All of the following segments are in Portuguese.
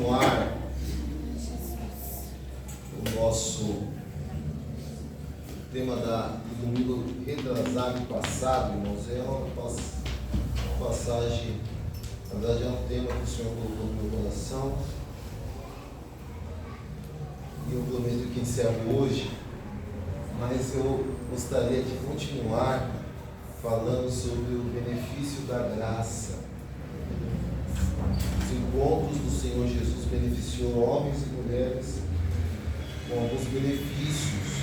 continuar o nosso tema do domingo retrasado e passado, irmãos, é uma passagem, na verdade é um tema que o Senhor colocou no meu coração, e eu prometo que encerro hoje, mas eu gostaria de continuar falando sobre o benefício da graça. Os encontros do Senhor Jesus beneficiou homens e mulheres com alguns benefícios.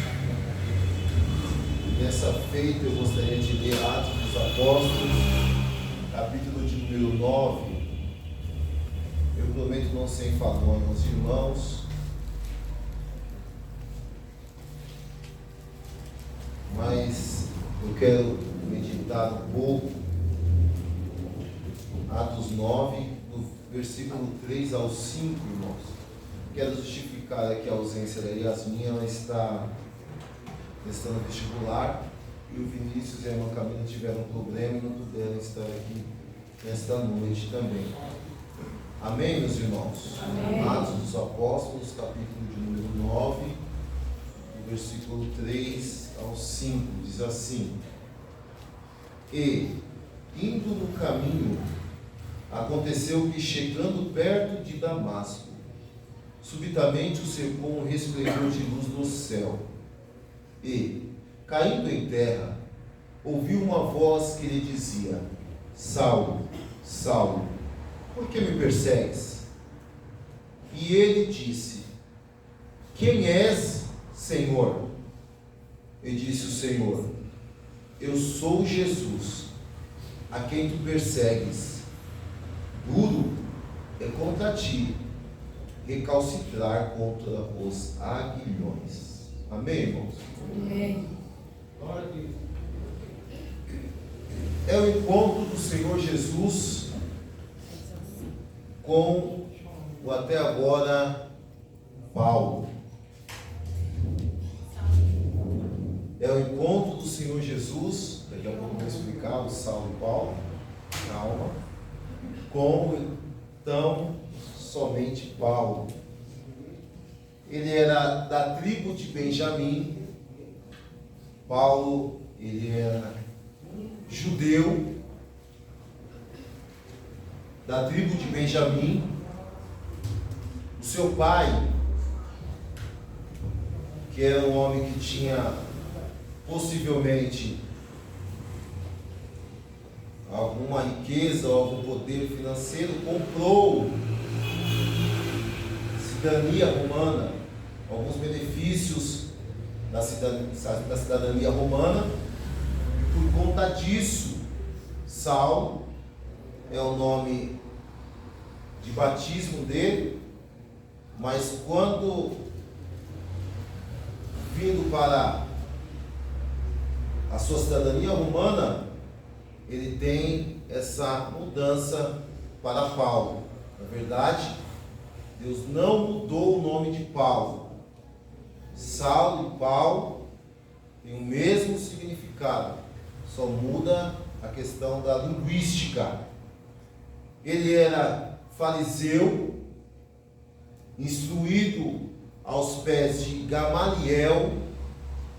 Nessa feita eu gostaria de ler Atos dos Apóstolos, capítulo de número 9. Eu prometo não ser enfadonho aos irmãos, mas eu quero meditar um pouco. Atos 9, do versículo 3 ao 5, irmãos. Quero justificar aqui a ausência da Yasmin, ela está no vestibular, e o Vinícius e a irmã Camila tiveram um problema e não puderam estar aqui nesta noite também. Amém, meus irmãos? Amém. Atos dos Apóstolos, capítulo de número 9, do versículo 3 ao 5, diz assim: E, indo no caminho, aconteceu que, chegando perto de Damasco, subitamente o cercou um resplendor de luz do céu. E, caindo em terra, ouviu uma voz que lhe dizia: Saulo, Saulo, por que me persegues? E ele disse: Quem és, Senhor? E disse o Senhor: Eu sou Jesus, a quem tu persegues. Duro é contra ti recalcitrar contra os aguilhões. Amém, irmãos? Amém. É o encontro do Senhor Jesus com o até agora Paulo. É o encontro do Senhor Jesus, daqui a pouco eu vou explicar o Saulo e Paulo, calma, com então somente Paulo. Ele era da tribo de Benjamim. Paulo, ele era judeu da tribo de Benjamim. O seu pai, que era um homem que tinha possivelmente alguma riqueza ou algum poder financeiro, comprou cidadania romana, alguns benefícios da cidadania romana, e por conta disso, Saulo é o nome de batismo dele, mas quando vindo para a sua cidadania romana, ele tem essa mudança para Paulo. Na verdade, Deus não mudou o nome de Paulo. Saulo e Paulo têm o mesmo significado, só muda a questão da linguística. Ele era fariseu, instruído aos pés de Gamaliel,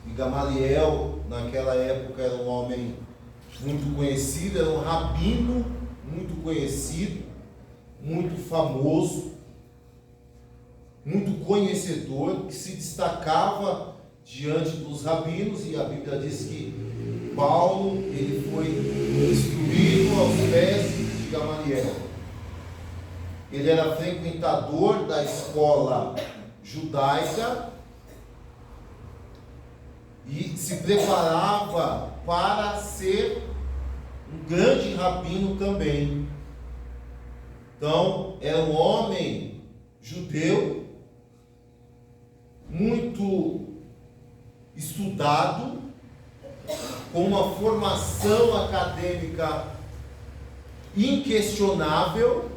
e Gamaliel naquela época era um homem muito conhecido, era um rabino muito conhecido, muito famoso, muito conhecedor, que se destacava diante dos rabinos, e a Bíblia diz que Paulo ele foi instruído aos pés de Gamaliel. Ele era frequentador da escola judaica e se preparava para ser um grande rabino também. Então, era um homem judeu, muito estudado, com uma formação acadêmica inquestionável,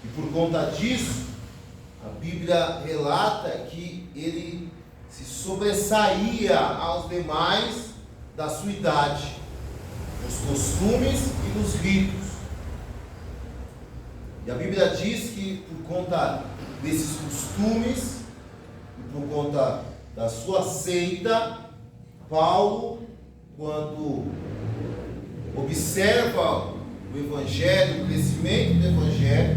e por conta disso, a Bíblia relata que ele se sobressaía aos demais da sua idade, nos costumes e nos ritos. E a Bíblia diz que por conta desses costumes, e por conta da sua seita, Paulo, quando observa o Evangelho, o crescimento do Evangelho,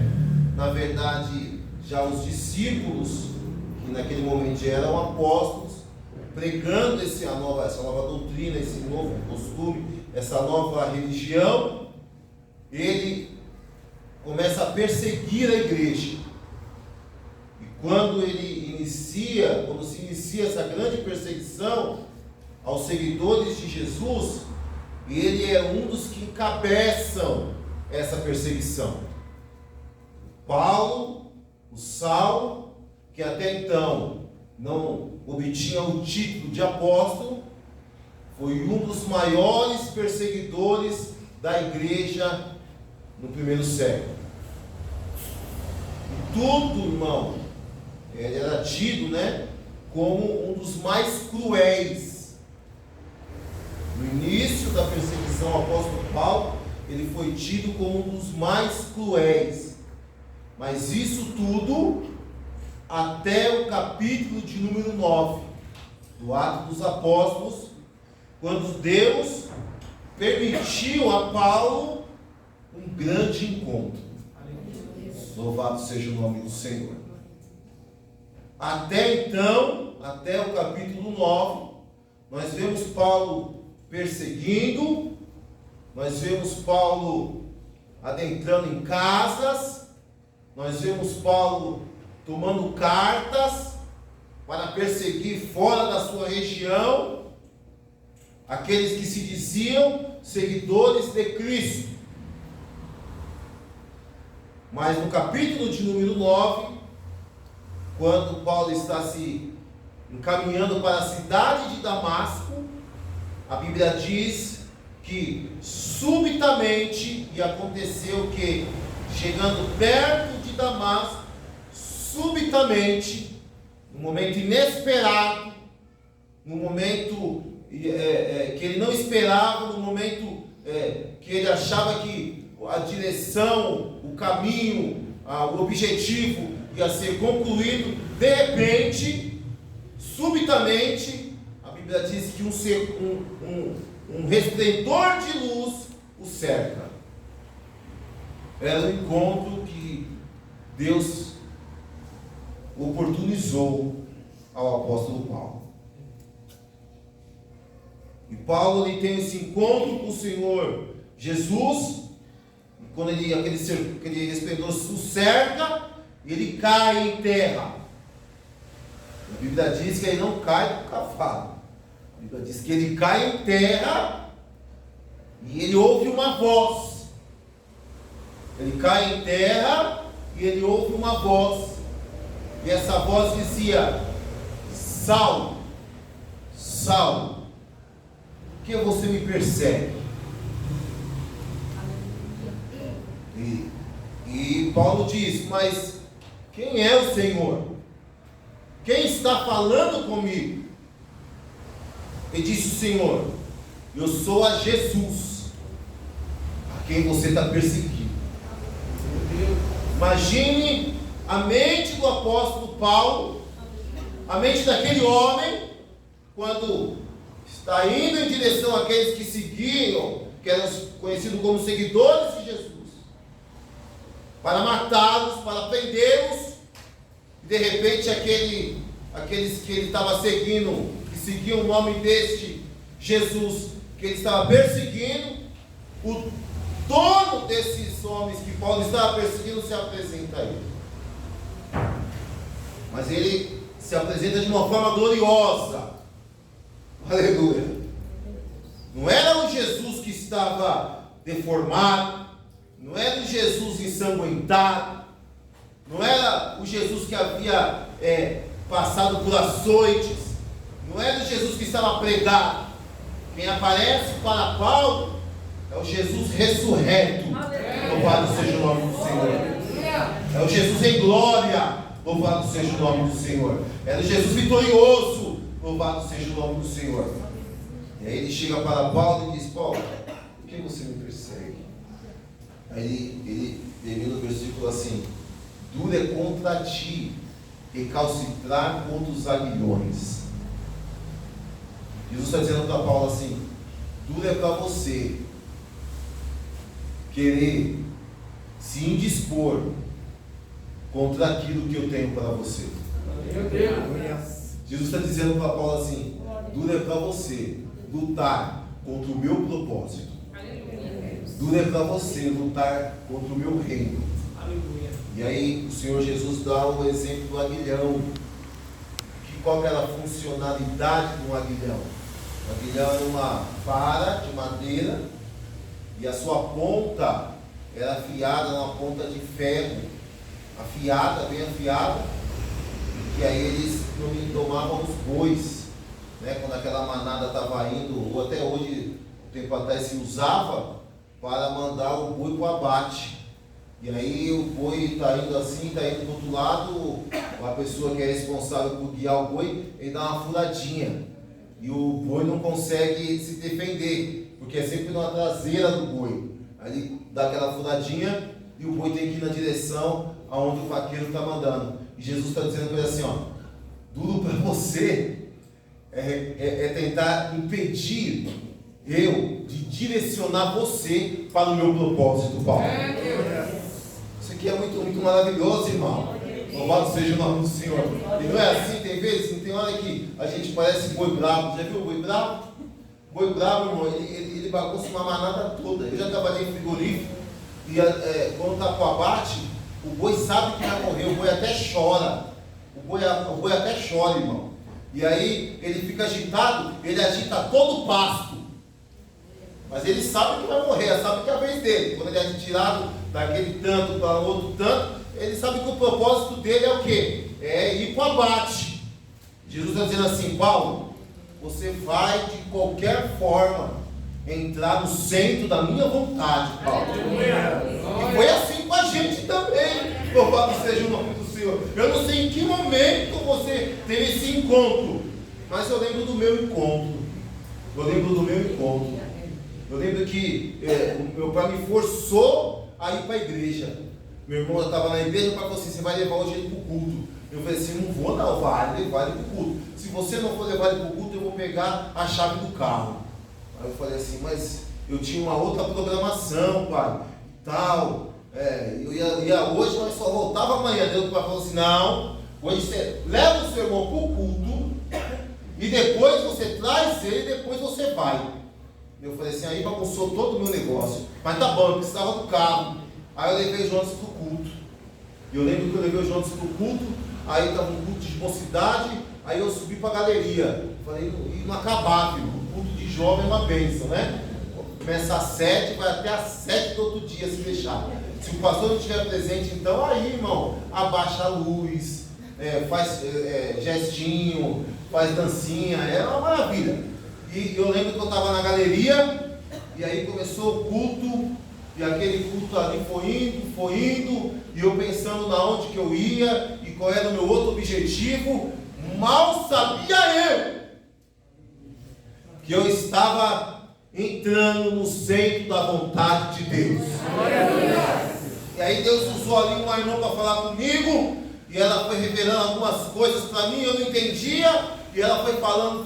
na verdade, já os discípulos, que naquele momento já eram apóstolos, pregando essa nova doutrina, esse novo costume, essa nova religião, ele começa a perseguir a igreja. E quando se inicia essa grande perseguição aos seguidores de Jesus, ele é um dos que encabeçam essa perseguição. Paulo, o Saulo, que até então não obtinha o título de apóstolo, foi um dos maiores perseguidores da igreja no primeiro século. E tudo, irmão, ele era tido, como um dos mais cruéis. No início da perseguição ao apóstolo Paulo, ele foi tido como um dos mais cruéis. Mas isso tudo até o capítulo de número 9 do Atos dos Apóstolos, quando Deus permitiu a Paulo um grande encontro. Louvado seja o nome do Senhor. Até então, até o capítulo 9, nós vemos Paulo perseguindo, nós vemos Paulo adentrando em casas, nós vemos Paulo tomando cartas para perseguir fora da sua região aqueles que se diziam seguidores de Cristo. Mas no capítulo de número 9, quando Paulo está se encaminhando para a cidade de Damasco, a Bíblia diz que subitamente, e aconteceu que, chegando perto de Damasco, subitamente, num momento inesperado, num momento que ele não esperava, num momento que ele achava que a direção, o caminho, o objetivo ia ser concluído, de repente, subitamente, a Bíblia diz que um resplendor de luz o cerca. Era um encontro que Deus oportunizou ao apóstolo Paulo. E Paulo ele tem esse encontro com o Senhor Jesus, e quando aquele resplendor o cerca, ele cai em terra. A Bíblia diz que ele não cai do cavalo. A Bíblia diz que ele cai em terra e ele ouve uma voz. Ele cai em terra e ele ouve uma voz. E essa voz dizia: Saulo, Saulo, por que você me persegue? E Paulo diz: mas quem é o Senhor? Quem está falando comigo? E disse o Senhor: eu sou a Jesus, a quem você está perseguindo. Imagine a mente do apóstolo Paulo, a mente daquele homem, quando está indo em direção àqueles que seguiam, que eram conhecidos como seguidores de Jesus, para matá-los, para prendê-los, e de repente aqueles que ele estava seguindo, que seguiam o nome deste Jesus, que ele estava perseguindo, o dono desses homens que Paulo estava perseguindo se apresenta a ele. Mas ele se apresenta de uma forma gloriosa. Aleluia. Não era o Jesus que estava deformado, não era o Jesus ensanguentado, não era o Jesus que havia passado por açoites, não era o Jesus que estava pregado. Quem aparece para Paulo é o Jesus ressurreto. Louvado seja o nome do Senhor. É o Jesus em glória. Louvado seja o nome do Senhor. É o Jesus vitorioso. Louvado seja o nome do Senhor. E aí ele chega para Paulo e diz: Paulo, por que você me persegue? Aí ele termina o versículo assim: duro é contra ti recalcitrar contra os aguilhões. Jesus está dizendo para Paulo assim: duro é para você querer se indispor contra aquilo que eu tenho para você. Meu Deus. Jesus está dizendo para Paulo assim: duro é para você lutar contra o meu propósito. Duro é para você lutar contra o meu reino. Aleluia. E aí o Senhor Jesus dá o exemplo do aguilhão. Qual que era a funcionalidade de um aguilhão? O aguilhão era uma vara de madeira e a sua ponta era afiada, uma ponta de ferro, afiada, bem afiada, que aí eles domavam os bois, né? Quando aquela manada estava indo, ou até hoje, um tempo atrás, se usava para mandar o boi para o abate. E aí o boi está indo assim, está indo do outro lado, a pessoa que é responsável por guiar o boi, ele dá uma furadinha. E o boi não consegue se defender, porque é sempre na traseira do boi. Aí ele dá aquela furadinha e o boi tem que ir na direção aonde o vaqueiro está mandando. E Jesus está dizendo para ele assim, ó: duro para você é tentar impedir eu de direcionar você para o meu propósito, Paulo. Isso aqui é muito maravilhoso, irmão. Louvado seja o nome do Senhor. E não é assim, tem vezes, tem hora que a gente parece boi bravo. Já viu o boi bravo? Boi bravo, irmão, ele bagunça uma manada toda. Eu já trabalhei em frigorífico e quando está com abate, o boi sabe que vai morrer, o boi até chora. O boi até chora, irmão. E aí ele fica agitado, ele agita todo o pasto. Mas ele sabe que vai morrer, sabe que é a vez dele. Quando ele é tirado daquele tanto para o outro tanto, ele sabe que o propósito dele é o quê? É ir para o abate. Jesus está dizendo assim: Paulo, você vai de qualquer forma entrar no centro da minha vontade, Paulo. E foi assim com a gente também. Louvado seja o nome do Senhor. Eu não sei em que momento você teve esse encontro, mas eu lembro do meu encontro. Eu lembro que o meu pai me forçou a ir para a igreja. Meu irmão já estava na igreja, o pai falou assim: você vai levar hoje ele para o culto. Eu falei assim: não vou não, vai levar ele para o culto. Se você não for levar ele para o culto, eu vou pegar a chave do carro. Aí eu falei assim: mas eu tinha uma outra programação, pai, e tal. Eu ia hoje, mas só voltava amanhã. Deus, o pai falou assim: não, hoje você leva o seu irmão para o culto, e depois você traz ele, e depois você vai. Eu falei assim: aí bagunçou todo o meu negócio. Mas tá bom, eu precisava do carro. Aí eu levei o Jonas para o culto. E eu lembro que eu levei o Jonas para o culto. Aí estava um culto de mocidade. Aí eu subi para a galeria. Falei, e não acabava, filho. O culto de jovem é uma bênção, né? Começa às 7, vai até às 7 do outro dia, se deixar. Se o pastor não estiver presente, então aí, irmão, abaixa a luz, faz gestinho, faz dancinha, é uma maravilha. E eu lembro que eu estava na galeria, e aí começou o culto, e aquele culto ali foi indo, e eu pensando na onde que eu ia, e qual era o meu outro objetivo. Mal sabia eu que eu estava entrando no centro da vontade de Deus. E aí Deus usou ali uma irmã para falar comigo, e ela foi revelando algumas coisas para mim, eu não entendia. E ela foi falando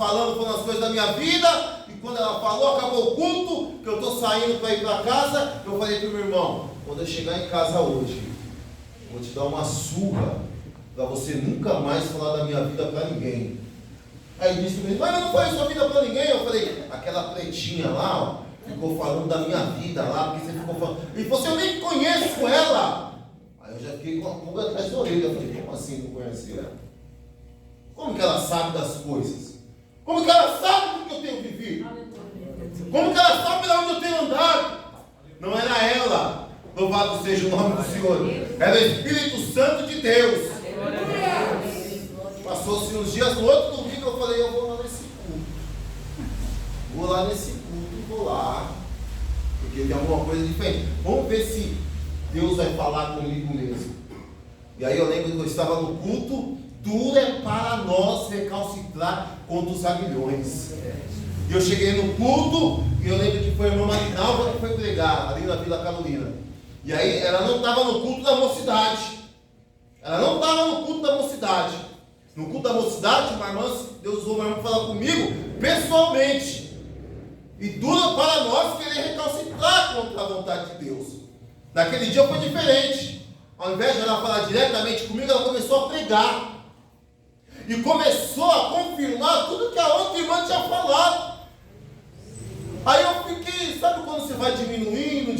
as coisas da minha vida. E quando ela falou, acabou o culto, que eu estou saindo para ir para casa. Eu falei para o meu irmão: quando eu chegar em casa hoje, eu vou te dar uma surra, para você nunca mais falar da minha vida para ninguém. Aí ele disse para mim: mas eu não falei sua vida para ninguém. Eu falei: aquela pretinha lá, ó, ficou falando da minha vida lá, porque você ficou falando. Ele falou assim: eu nem conheço ela. Aí eu já fiquei com a pulga atrás da orelha. Eu falei: como assim não conhece ela? Como que ela sabe das coisas? Como que ela sabe do que eu tenho vivido? Como que ela sabe de onde eu tenho andado? Não era ela. Louvado seja o nome do Senhor. Era o Espírito Santo de Deus. Passou-se uns dias, no outro domingo eu falei: eu vou lá nesse culto. Vou lá nesse culto e vou lá. Porque tem alguma coisa diferente. Vamos ver se Deus vai falar comigo mesmo. E aí eu lembro que eu estava no culto. Duro é para nós recalcitrar contra os aguilhões. E eu cheguei no culto, e eu lembro que foi a irmã Marinalva que foi pregar ali na Vila Carolina. E aí ela não estava no culto da mocidade. No culto da mocidade, uma irmã, Deus usou uma irmã para falar comigo, pessoalmente. E dura para nós querer recalcitrar contra a vontade de Deus. Naquele dia foi diferente. Ao invés de ela falar diretamente comigo, ela começou a pregar. E começou a confirmar tudo que a outra irmã tinha falado. Aí eu fiquei, sabe quando você vai diminuindo?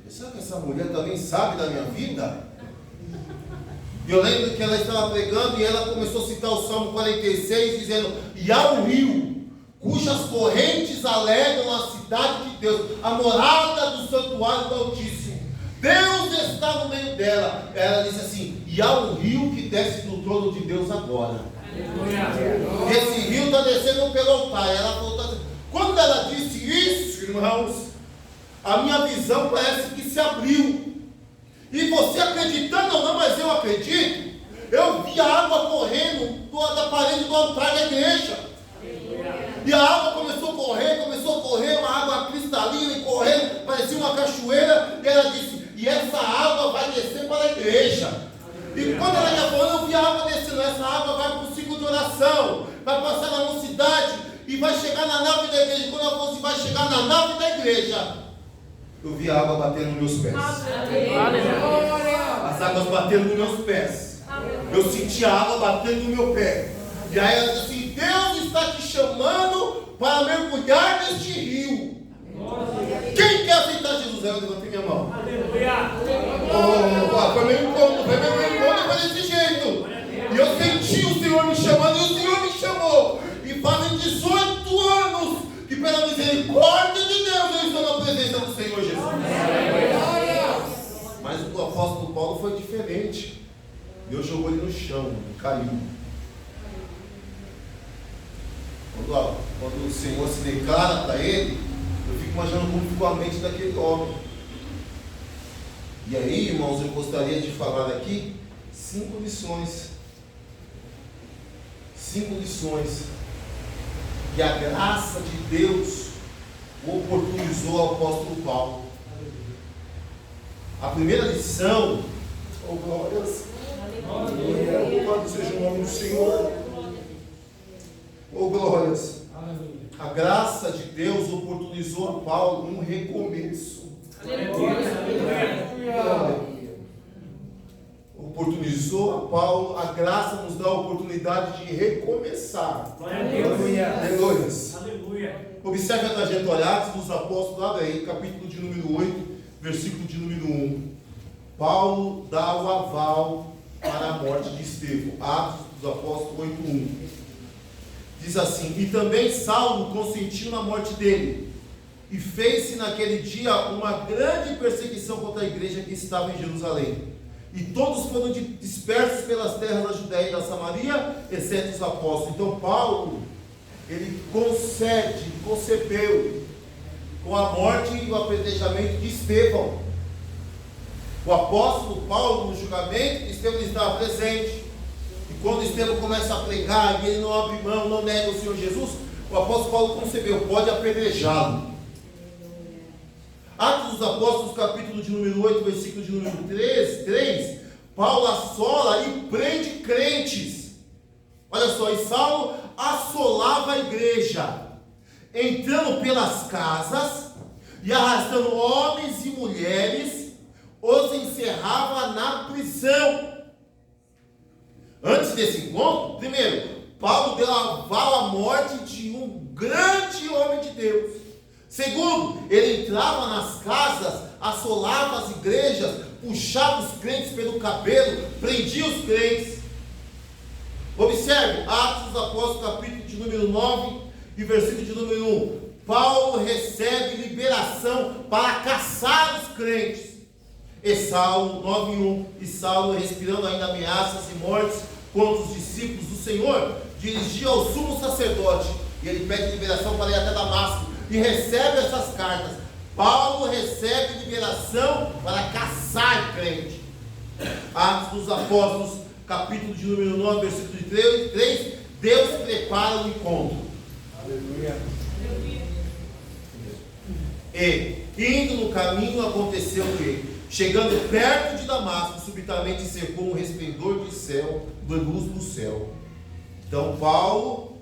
Será que essa mulher também sabe da minha vida? E eu lembro que ela estava pregando e ela começou a citar o Salmo 46, dizendo: e há um rio, cujas correntes alegram a cidade de Deus, a morada do santuário do Altíssimo. Deus está no meio dela. Ela disse assim: e há um rio que desce do trono de Deus agora. E esse rio está descendo pelo altar. Ela falou, quando ela disse isso, irmãos, a minha visão parece que se abriu. E você acreditando ou não, mas eu acredito, eu vi a água correndo da parede do altar da igreja. E a água começou a correr, uma água cristalina e correndo, parecia uma cachoeira. E ela disse: e essa água vai descer para a igreja. E quando ela ia falando, eu vi a água descendo. Essa água vai para o ciclo de oração, vai passar na mocidade e vai chegar na nave da igreja. Quando ela falou assim, vai chegar na nave da igreja, eu vi a água batendo nos meus pés. As águas batendo nos meus pés. Eu senti a água batendo no meu pé. E aí ela disse assim: Deus está te chamando para mergulhar neste rio. Quem quer aceitar Jesus? Eu levantei minha mão. Foi meu encontro, foi desse jeito. E eu senti o Senhor me chamando, e o Senhor me chamou. E fazem 18 anos que, pela misericórdia de Deus, eu estou na presença do Senhor Jesus. Mas o apóstolo Paulo foi diferente. Deus jogou ele no chão, caiu. Quando o Senhor se declara para ele, eu fico imaginando como ficou a mente daquele homem. E aí, irmãos, eu gostaria de falar aqui 5 lições. 5 lições que a graça de Deus oportunizou ao apóstolo Paulo. A primeira lição, glórias, louvado seja o nome do Senhor. Glórias. A graça de Deus oportunizou a Paulo um recomeço. Oportunizou a Paulo, a graça nos dá a oportunidade de recomeçar. Aleluia. Observe a trajetória dos apóstolos, abre aí, capítulo de número 8, versículo de número 1. Paulo dá o aval para a morte de Estevão. Atos dos Apóstolos 8:1. Diz assim: e também Saulo consentiu na morte dele, e fez-se naquele dia uma grande perseguição contra a igreja que estava em Jerusalém. E todos foram dispersos pelas terras da Judéia e da Samaria, exceto os apóstolos. Então Paulo, ele concebeu com a morte e o apedrejamento de Estevão. O apóstolo Paulo, no julgamento, Estevão estava presente. E quando Estevão começa a pregar e ele não abre mão, não nega o Senhor Jesus, o apóstolo Paulo concebeu: pode apedrejá-lo. Atos dos Apóstolos, capítulo de número 8, versículo de número 3, Paulo assola e prende crentes. Olha só, e Saulo assolava a igreja, entrando pelas casas e arrastando homens e mulheres, os encerrava na prisão. Antes desse encontro, primeiro, Paulo deu aval à morte de um grande homem de Deus. Segundo, ele entrava nas casas, assolava as igrejas, puxava os crentes pelo cabelo, prendia os crentes. Observe, Atos dos Apóstolos, capítulo de número 9 e versículo de número 1. Paulo recebe liberação para caçar os crentes. E Saulo, 9:1, e Saulo, respirando ainda ameaças e mortes contra os discípulos do Senhor, dirigia ao sumo sacerdote, e ele pede liberação para ir até Damasco, e recebe essas cartas. Paulo recebe liberação para caçar crente. Atos dos Apóstolos, capítulo de número 9, versículo de 3, Deus prepara o encontro. Aleluia. E, indo no caminho, aconteceu que, chegando perto de Damasco, subitamente cercou um resplendor de céu, céu, da luz do céu. Então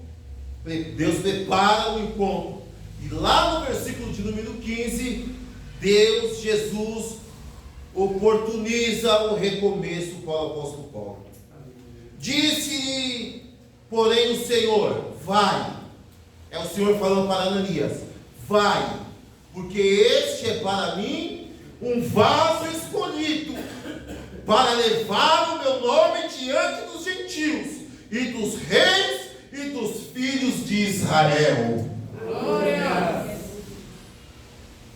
Deus prepara o encontro. E lá no versículo de número 15, Jesus oportuniza o recomeço para o apóstolo Paulo. Disse, porém, o Senhor: vai. É o Senhor falando para Ananias: vai, porque este é para mim um vaso escolhido, para levar o meu nome diante dos gentios, e dos reis, e dos filhos de Israel. Glória!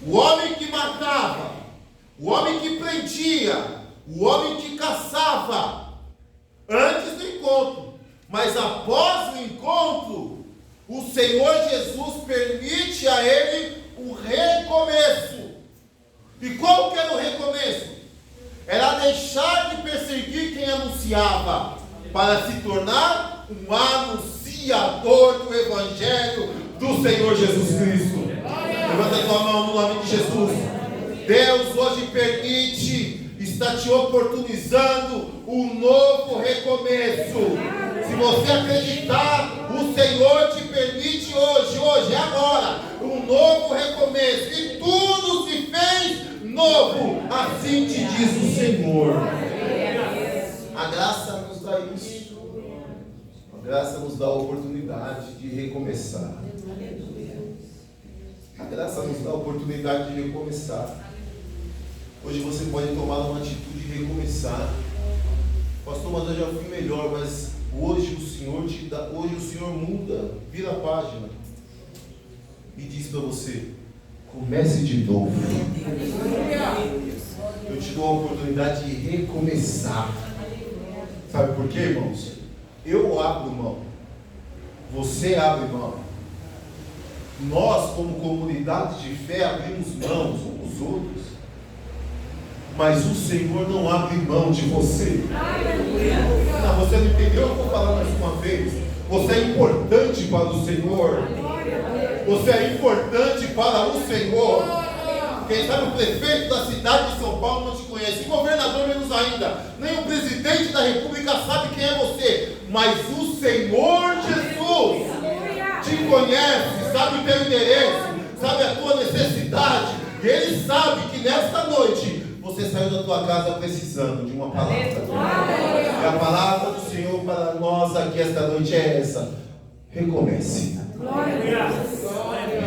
O homem que matava, o homem que prendia, o homem que caçava, antes do encontro, mas após o encontro, o Senhor Jesus permite a ele o recomeço. E qual que era o recomeço? Era deixar de perseguir quem anunciava, para se tornar um anunciador do Evangelho do Senhor Jesus Cristo. Levanta a tua mão no nome de Jesus. Deus hoje permite, está te oportunizando um novo recomeço. Se você acreditar, o Senhor te permite hoje, agora, um novo recomeço. E tudo se fez novo, assim te diz o Senhor. A graça nos dá isso. A graça nos dá a oportunidade de recomeçar. A graça nos dá a oportunidade de recomeçar. Hoje você pode tomar uma atitude de recomeçar. Pastor, mas eu já fui melhor, mas hoje o Senhor te dá, hoje o Senhor muda, vira a página e diz para você: comece de novo. Eu te dou a oportunidade de recomeçar. Sabe por quê, irmãos? Eu abro mão, você abre mão, nós como comunidade de fé abrimos mãos uns dos outros, mas o Senhor não abre mão de você. Não, você não entendeu? Eu vou falar mais uma vez. Você é importante para o Senhor. Você é importante para o Senhor. Quem sabe o prefeito da cidade de São Paulo não te conhece, o governador menos ainda, nem o presidente da república sabe quem é você, mas o Senhor Jesus te conhece, sabe o teu endereço, sabe a tua necessidade, e Ele sabe que nesta noite você saiu da tua casa precisando de uma palavra. E a palavra do Senhor para nós aqui esta noite é essa: recomece.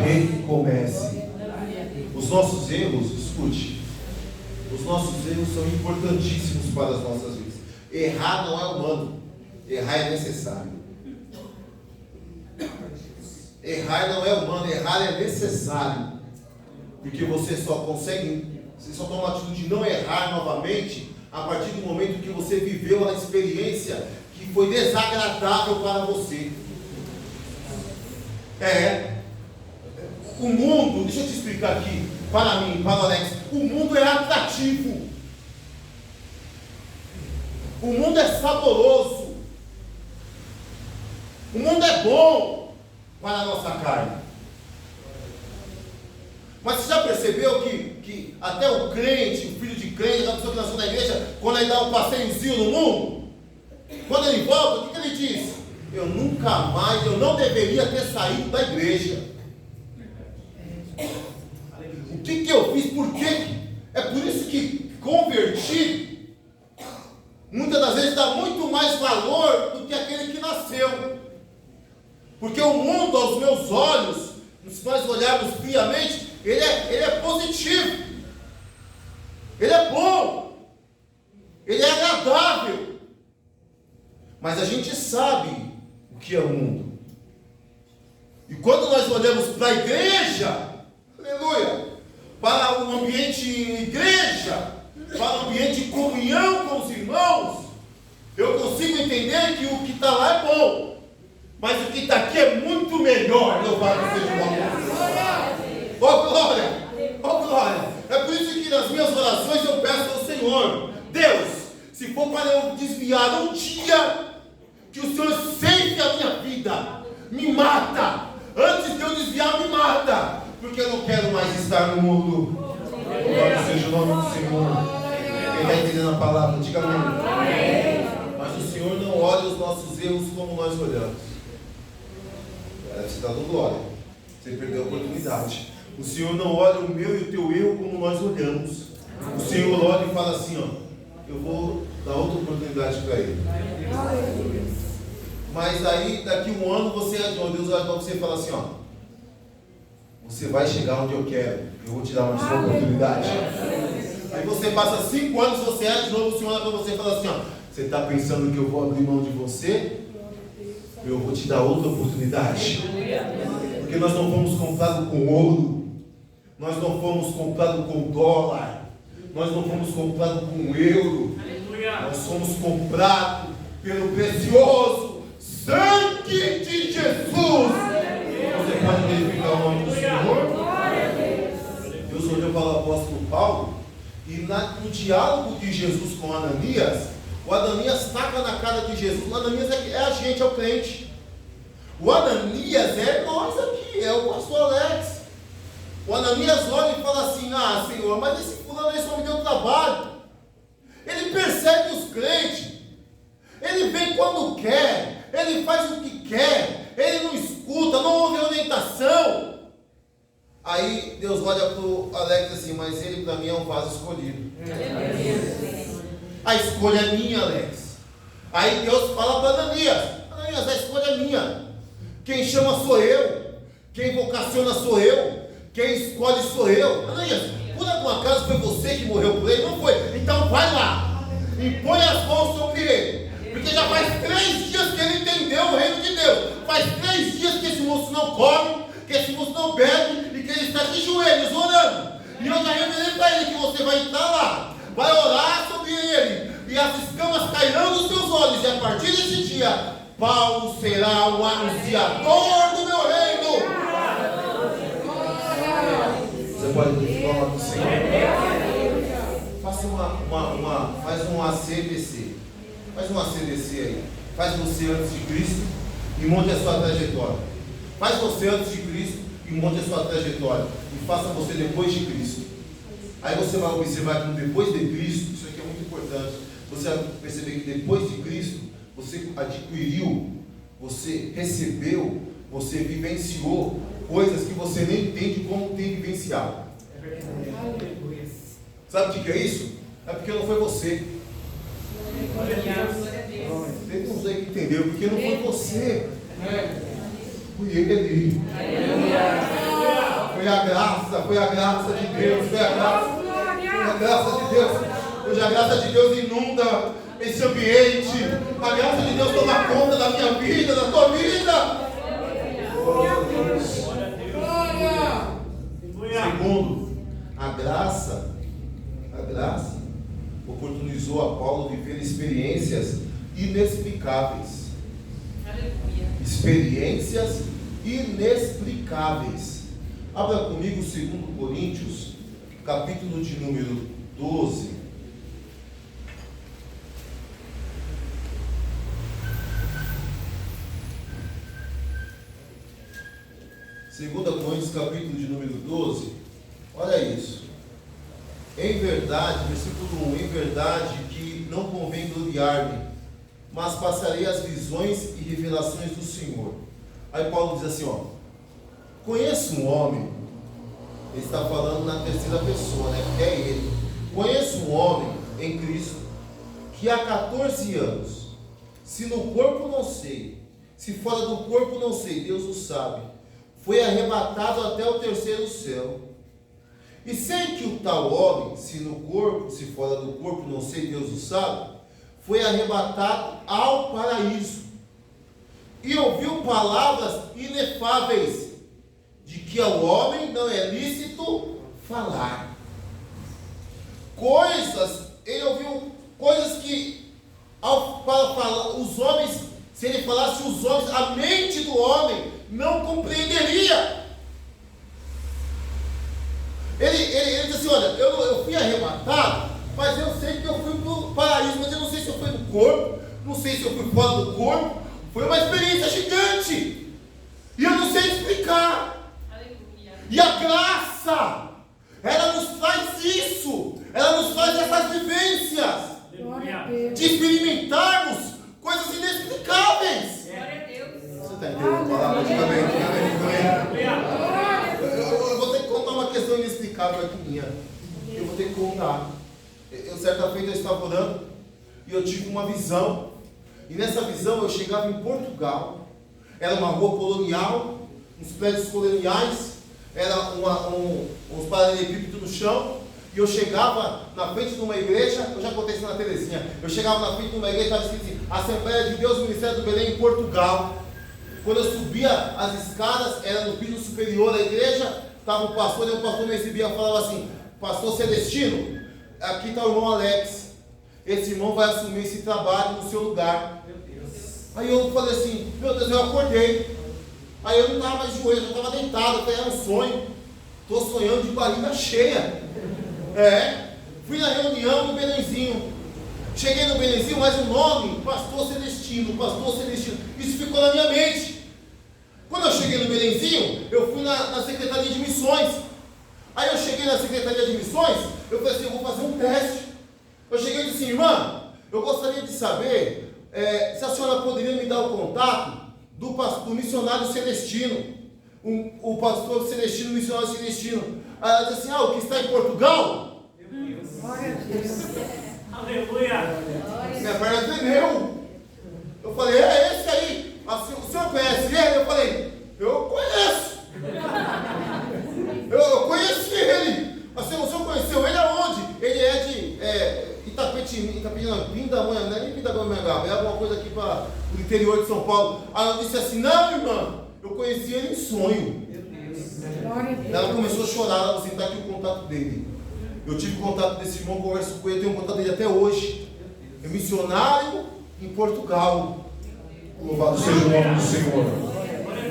Recomece. Os nossos erros, escute, os nossos erros são importantíssimos para as nossas vidas. Errar não é humano, errar é necessário. Errar não é humano, errar é necessário. Porque você só toma a atitude de não errar novamente a partir do momento que você viveu a experiência que foi desagradável para você. O mundo, deixa eu te explicar aqui, para mim, para o Alex, o mundo é atrativo. O mundo é saboroso. O mundo é bom para a nossa carne. Mas você já percebeu que até o crente, o filho de crente, a pessoa que nasceu na igreja, quando ele dá um passeiozinho no mundo, quando ele volta, o que ele diz? Eu não deveria ter saído da igreja. O que eu fiz? Por quê? É por isso que convertido muitas das vezes dá muito mais valor do que aquele que nasceu. Porque o mundo, aos meus olhos, se nós olharmos friamente, ele é positivo, ele é bom, ele é agradável, mas a gente sabe o que é o mundo. E quando nós olhamos para a igreja, aleluia, para o ambiente igreja, para o ambiente de comunhão com os irmãos, eu consigo entender que o que está lá é bom, mas o que está aqui é muito melhor. Louvado seja o nome de Deus. Oh glória! Oh glória! É por isso que nas minhas orações eu peço ao Senhor: Deus, se for para eu desviar um dia, que o Senhor sente a minha vida, me mata. Antes de eu desviar, me mata, porque eu não quero mais estar no mundo. Louvado seja o nome do Senhor. Quem está entendendo a palavra, diga amém. Mas o Senhor erros como nós olhamos. Você está dando glória. Você perdeu a oportunidade. O Senhor não olha o meu e o teu erro como nós olhamos. O Senhor olha e fala assim, ó, eu vou dar outra oportunidade para ele. Mas aí, daqui um ano, você é de onde Deus olha para você e fala assim, ó, você vai chegar onde eu quero, eu vou te dar mais uma oportunidade. Aí você passa 5 anos, você é de novo, o Senhor olha para você e fala assim, ó, você está pensando que eu vou abrir mão de você? Eu vou te dar outra oportunidade. Porque nós não fomos comprados com ouro, nós não fomos comprados com dólar, nós não fomos comprados com euro, nós fomos comprados pelo precioso sangue de Jesus. Você pode verificar o nome do Senhor? Deus olhou para o apóstolo Paulo e no diálogo de Jesus com Ananias, o Ananias taca na cara de Jesus. O Ananias é a gente, é o crente. O Ananias é nós aqui, é o pastor Alex. O Ananias olha e fala assim, ah, Senhor, mas esse fulano aí só me deu trabalho. Ele persegue os crentes. Ele vem quando quer. Ele faz o que quer. Ele não escuta, não ouve orientação. Aí Deus olha para o Alex assim, mas ele para mim é um vaso escolhido. A escolha é minha, Alex. Aí Deus fala para Ananias, Ananias, a escolha é minha. Quem chama sou eu. Quem vocaciona sou eu. Quem escolhe sou eu. Ananias, por algum acaso foi você que morreu por ele? Não foi. Então vai lá. E põe as mãos sobre ele. Porque já faz 3 dias que ele entendeu o reino de Deus. Faz 3 dias que esse moço não come, que esse moço não bebe e que ele está de joelhos orando. E eu já revelei para ele que você vai entrar lá, vai orar sobre ele, e as escamas cairão dos seus olhos. E a partir desse dia, Paulo será o anunciador do meu reino. Você pode glorificar o nome do Senhor? Faz um ACDC. Faz um ACDC aí. Faz você antes de Cristo e monte a sua trajetória. Faz você antes de Cristo e monte a sua trajetória. E faça você depois de Cristo. Aí você vai observar que depois de Cristo, isso aqui é muito importante, você vai perceber que depois de Cristo, você adquiriu, você recebeu, você vivenciou coisas que você nem entende como tem vivenciado. Sabe o que é isso? É porque não foi você. Tem uns aí que entenderam, porque não foi você. Foi ele. Foi a graça de Deus. Foi a graça de Deus. Hoje a graça de Deus inunda esse ambiente. A graça de Deus toma conta da minha vida, da tua vida. Segundo, a graça oportunizou a Paulo viver experiências inexplicáveis. Experiências inexplicáveis. Abra comigo 2 Coríntios, capítulo de número 12. Segunda Coríntios, capítulo de número 12. Olha isso. Em verdade, versículo 1, em verdade que não convém gloriar-me, mas passarei as visões e revelações do Senhor. Aí Paulo diz assim, ó, conheço um homem, ele está falando na terceira pessoa, né? É ele. Conheço um homem em Cristo, que há 14 anos, se no corpo não sei, se fora do corpo não sei, Deus o sabe, foi arrebatado até o terceiro céu. E sei que o tal homem, se no corpo, se fora do corpo, não sei, Deus o sabe, foi arrebatado ao paraíso. E ouviu palavras inefáveis, de que ao homem não é lícito falar. Ele ouviu coisas que, para falar, os homens, se ele falasse os homens, a mente do homem não compreenderia. Ele diz assim, olha, eu fui arrebatado, mas eu sei que eu fui para o paraíso, mas eu não sei se eu fui no corpo, não sei se eu fui fora do corpo. Foi uma experiência gigante, e eu não sei explicar. Aleluia. E a graça, ela nos traz isso, ela nos traz essas vivências, de experimentarmos coisas inexplicáveis. orar. Certa feita eu estava orando e eu tive uma visão. E nessa visão eu chegava em Portugal. Era uma rua colonial, uns prédios coloniais, era uns paralelepípedos no chão. E eu chegava na frente de uma igreja, eu já contei isso na Terezinha. Eu chegava na frente de uma igreja e estava escrito assim: Assembleia de Deus, Ministério do Belém, em Portugal. Quando eu subia as escadas, era no piso superior da igreja, estava o pastor, e o pastor me exibia e falava assim: Pastor Celestino, aqui está o irmão Alex. Esse irmão vai assumir esse trabalho no seu lugar. Aí eu falei assim: meu Deus, eu acordei. Aí eu não estava mais de joelho, eu estava deitado, até era um sonho. Estou sonhando de barriga cheia. Fui na reunião no Belenzinho. Cheguei no Belenzinho, mas o nome, Pastor Celestino. Isso ficou na minha mente. Quando eu cheguei no Belenzinho, eu fui na Secretaria de Missões. Aí eu cheguei na Secretaria de Missões, eu falei assim: eu vou fazer um teste. Eu cheguei e disse assim: irmã, eu gostaria de saber se a senhora poderia me dar o contato do missionário Celestino, o pastor Celestino, missionário Celestino. Aí ela disse assim: o que está em Portugal? Glória a Deus. Aleluia. Minha perna tremeu. Eu falei: é esse aí. O senhor conhece ele? Eu falei: eu conheço. Eu conheci ele. Assim, o senhor conheceu ele aonde? Ele é de Itapetinga, Pindamonhangaba, não é nem Pindamonhangaba, é alguma coisa aqui para o interior de São Paulo. Aí eu disse assim: não, irmã, eu conheci ele em sonho. Ela começou a chorar, ela disse: está aqui o contato dele. Eu tive contato desse irmão, converso com ele, tenho contato dele até hoje. É missionário em Portugal. Louvado seja o nome do Senhor.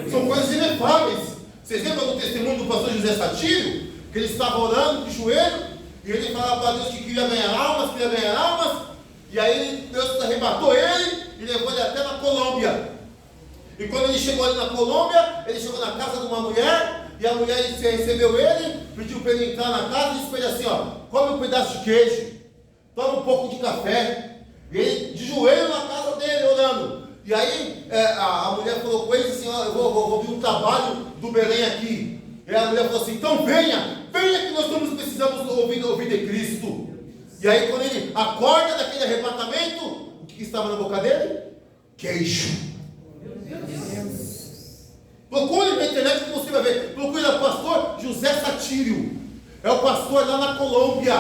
São coisas inefáveis. Vocês lembram do testemunho do pastor José Satírio? Que ele estava orando de joelho e ele falava para Deus que queria ganhar almas. E aí Deus arrebatou ele e levou ele até na Colômbia. E quando ele chegou ali na Colômbia, ele chegou na casa de uma mulher. E a mulher recebeu ele, pediu para ele entrar na casa e disse para ele assim: come um pedaço de queijo, toma um pouco de café. E ele de joelho na casa dele, orando. E aí a mulher falou com ele assim: eu vou vir um trabalho do Belém aqui. E a mulher falou assim: então venha que nós precisamos ouvir de Cristo. E aí quando ele acorda daquele arrebatamento, o que estava na boca dele? Queijo. Procure na internet que você vai ver. Procure o pastor José Satírio. É o pastor lá na Colômbia.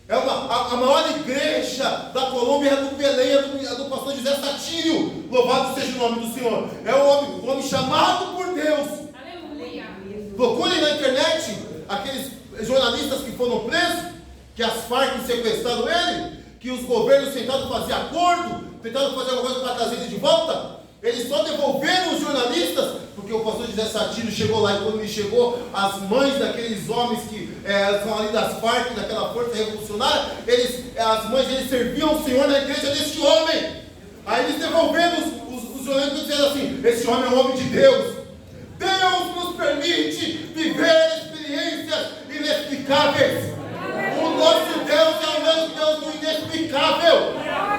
A maior igreja da Colômbia é do Belém, é do pastor José Satírio. Louvado seja o nome do Senhor. É o homem chamado por Deus. Aleluia. Procure na internet aqueles jornalistas que foram presos, que as Farc sequestraram ele, que os governos tentaram fazer acordo, tentaram fazer alguma coisa para trazer ele de volta. Eles só devolveram os jornalistas porque o pastor José Satírio chegou lá. E quando ele chegou, as mães daqueles homens que são ali das Farc, daquela força revolucionária, as mães deles serviam o Senhor na igreja deste homem. Aí eles devolveram os jornalistas e disseram assim: esse homem é um homem de Deus. Deus nos permite viver experiências inexplicáveis. O nosso Deus é o mesmo Deus do inexplicável.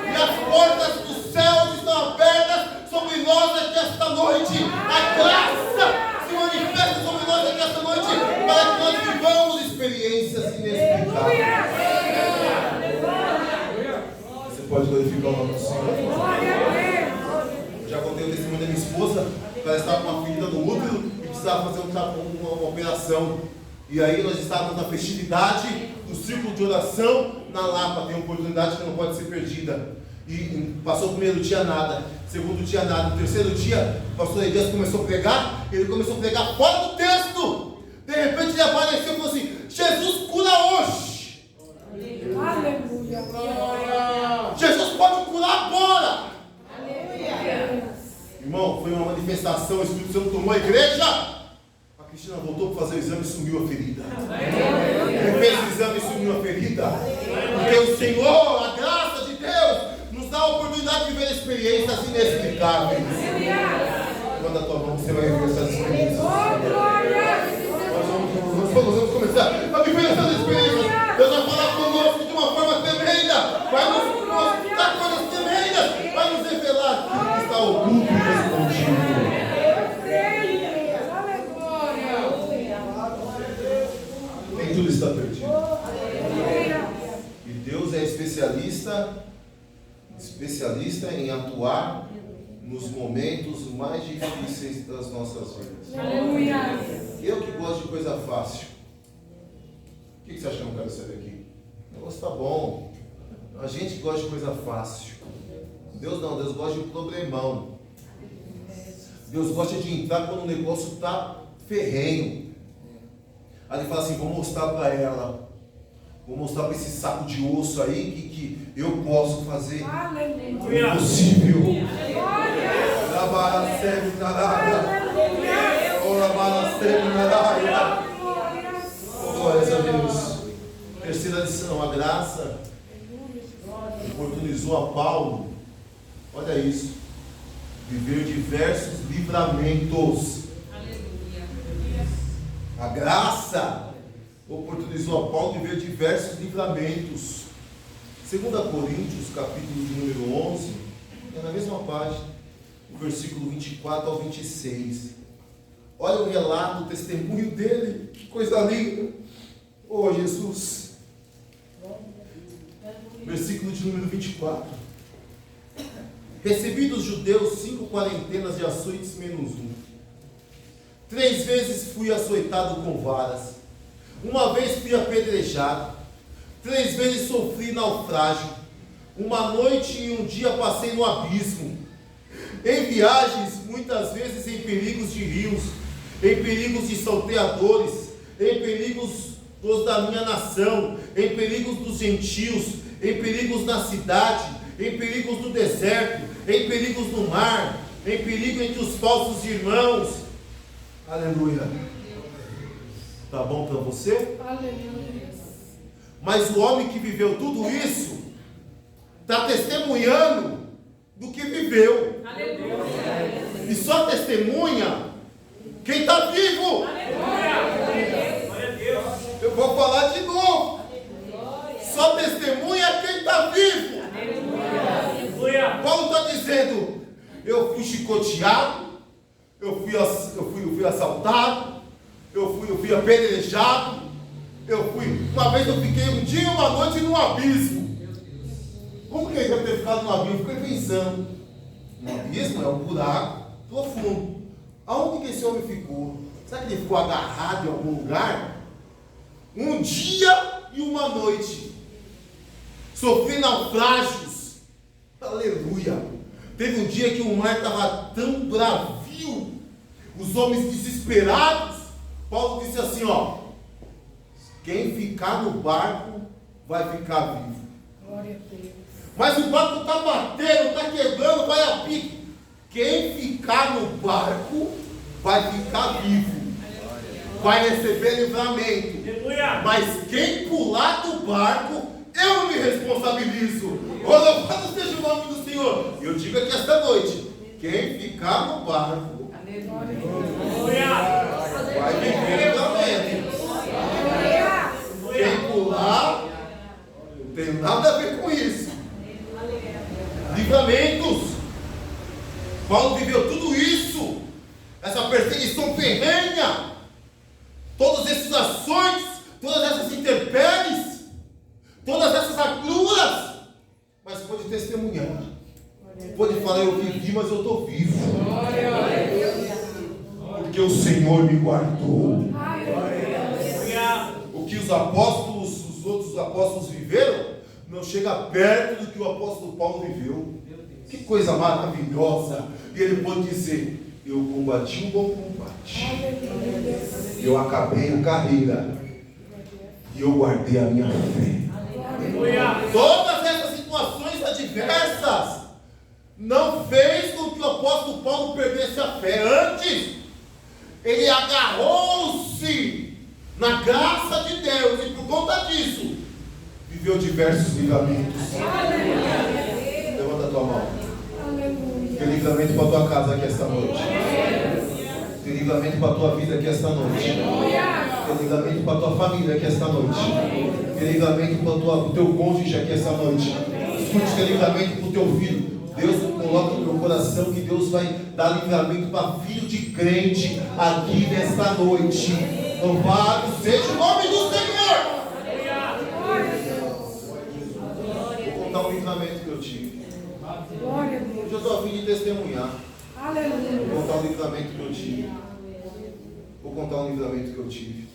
E as portas dos céus estão abertas sobre nós aqui esta noite. A graça se manifesta sobre nós aqui esta noite, para que nós vivamos experiências inexplicáveis. Você pode glorificar o nome do Senhor. Já contei o testemunho da minha esposa. Ela estava com uma ferida no útero e precisava fazer uma operação. E aí nós estávamos na festividade do círculo de oração na Lapa. Tem uma oportunidade que não pode ser perdida. E passou o primeiro dia nada, segundo dia nada, no terceiro dia o pastor Elias começou a pregar. Ele começou a pregar fora do texto. De repente ele apareceu e falou assim: Jesus cura hoje. Aleluia. Jesus pode curar agora. Aleluia. Irmão, foi uma manifestação. O Espírito Santo tomou a igreja. A Cristina voltou para fazer o exame e sumiu a ferida. Ele fez o exame e sumiu a ferida. Porque o Senhor, a graça de Deus, nos dá a oportunidade de viver experiências inexplicáveis. Manda a tua mão, você vai viver essas experiências. Nós vamos começar a viver essas experiências. Deus vai falar conosco de uma forma tremenda. Vai nos mostrar coisas tremendas. Vai nos revelar aquilo que está oculto e escondido. Nem tudo está perdido. especialista em atuar nos momentos mais difíceis das nossas vidas. Aleluia. Eu que gosto de coisa fácil. O que você acha que eu não quero saber aqui? O negócio tá bom. A gente gosta de coisa fácil. Deus não, Deus gosta de problemão. Deus gosta de entrar quando o negócio está ferrenho. Aí ele fala assim, vou mostrar para ela. Vou mostrar para esse saco de osso aí que eu posso fazer Aleluia. o possível. Glória. Glórias a Deus. Terceira lição, a graça oportunizou a Paulo, olha isso, viver diversos livramentos. A graça oportunizou a Paulo viver diversos livramentos. 2 Coríntios, capítulo de número 11, é na mesma página, o versículo 24 ao 26. Olha o relato, o testemunho dele, que coisa linda. Oh, Jesus. Versículo de número 24. Recebi dos judeus 5 quarentenas de açoites menos 1. 3 vezes fui açoitado com varas. 1 vez fui apedrejado. 3 vezes sofri naufrágio. 1 noite e 1 dia passei no abismo. Em viagens, muitas vezes em perigos de rios, em perigos de salteadores, em perigos dos da minha nação, em perigos dos gentios, em perigos na cidade, em perigos no deserto, em perigos no mar, em perigo entre os falsos irmãos. Aleluia. Tá bom para você? Aleluia. Mas o homem que viveu tudo isso está testemunhando do que viveu. Aleluia. E só testemunha quem está vivo. Aleluia. Glória a Deus. Eu vou falar de novo. Só testemunha quem está vivo. Aleluia. Paulo está dizendo, eu fui chicoteado, eu fui assaltado, eu fui apedrejado, uma vez eu fiquei 1 dia e 1 noite num abismo. Como que ele deve ter ficado no abismo? Eu fiquei pensando, um abismo é um buraco profundo. Aonde que esse homem ficou? Será que ele ficou agarrado em algum lugar? 1 dia e 1 noite. Sofri naufrágios. Aleluia. Teve um dia que o mar estava tão bravio, os homens desesperados. Paulo disse assim, ó, quem ficar no barco vai ficar vivo. Glória a Deus. Mas o barco está batendo, está quebrando, vai a pique. Quem ficar no barco vai ficar vivo, vai receber livramento. Aleluia. Mas quem pular do barco, eu me responsabilizo. Louvado seja o nome do Senhor. Eu digo aqui esta noite, quem ficar no barco Aleluia. vai viver livramento. Quem pular, não tem nada a ver com isso. Livramentos. Paulo viveu tudo isso, essa perseguição ferrenha, todos esses açoites, todas essas intempéries, todas essas agruras, mas pode testemunhar, pode falar, eu vivi, mas eu estou vivo, porque o Senhor me guardou. O que os outros apóstolos viveram, não chega perto do que o apóstolo Paulo viveu. Que coisa maravilhosa. E ele pode dizer, eu combati um bom combate, eu acabei a carreira, e eu guardei a minha fé. Todas essas situações adversas não fez com que o apóstolo Paulo perdesse a fé. Antes, ele agarrou-se na graça de Deus, e por conta disso viveu diversos livramentos. Levanta a tua mão. Tem livramento para a tua casa aqui esta noite. Tem livramento para a tua vida aqui esta noite. Tem livramento para a tua família aqui esta noite. Tem livramento para o teu cônjuge aqui esta noite. Escute, tem livramento para o teu filho. Deus coloca no meu coração que Deus vai dar livramento para filho de crente aqui nesta noite. Louvado seja o nome do Senhor. Vou contar um Hoje eu estou a fim de testemunhar. Aleluia. Vou contar o livramento que eu tive. Vou contar um livramento que eu tive.